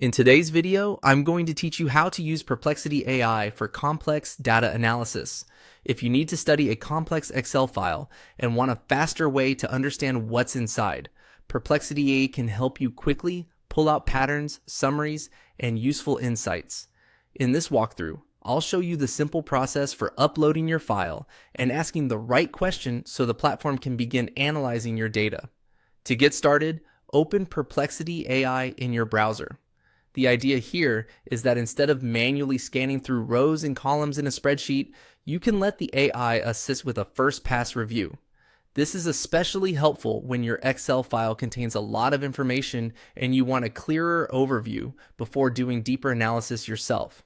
In today's video, I'm going to teach you how to use Perplexity AI for complex data analysis. If you need to study a complex Excel file and want a faster way to understand what's inside, Perplexity AI can help you quickly pull out patterns, summaries, and useful insights. In this walkthrough, I'll show you the simple process for uploading your file and asking the right question so the platform can begin analyzing your data. To get started, open Perplexity AI in your browser. The idea here is that instead of manually scanning through rows and columns in a spreadsheet, you can let the AI assist with a first pass review. This is especially helpful when your Excel file contains a lot of information and you want a clearer overview before doing deeper analysis yourself.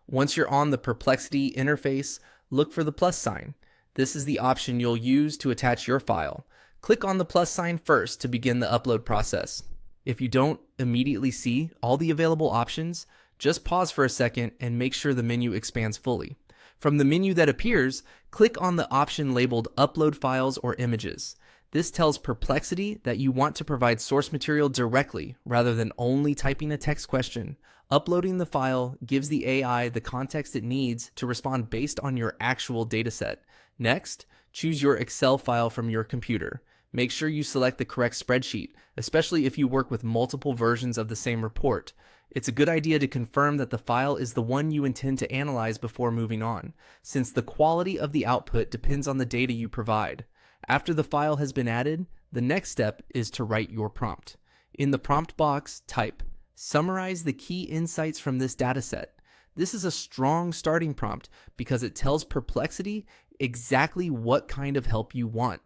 Once you're on the Perplexity interface, look for the plus sign. This is the option you'll use to attach your file. Click on the plus sign first to begin the upload process. If you don't immediately see all the available options, just pause for a second and make sure the menu expands fully. From the menu that appears, click on the option labeled Upload Files or Images. This tells Perplexity that you want to provide source material directly rather than only typing a text question. Uploading the file gives the AI the context it needs to respond based on your actual dataset. Next, choose your Excel file from your computer. Make sure you select the correct spreadsheet, especially if you work with multiple versions of the same report. It's a good idea to confirm that the file is the one you intend to analyze before moving on, since the quality of the output depends on the data you provide. After the file has been added, the next step is to write your prompt. In the prompt box, type, "Summarize the key insights from this dataset." This is a strong starting prompt because it tells Perplexity exactly what kind of help you want.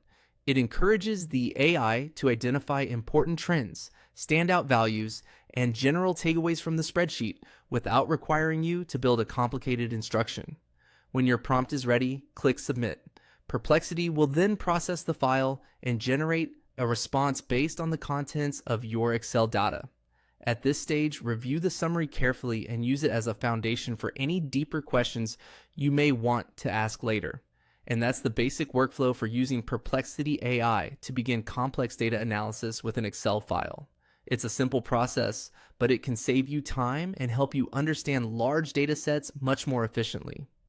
It encourages the AI to identify important trends, standout values, and general takeaways from the spreadsheet without requiring you to build a complicated instruction. When your prompt is ready, click Submit. Perplexity will then process the file and generate a response based on the contents of your Excel data. At this stage, review the summary carefully and use it as a foundation for any deeper questions you may want to ask later. And that's the basic workflow for using Perplexity AI to begin complex data analysis with an Excel file. It's a simple process, but it can save you time and help you understand large data sets much more efficiently.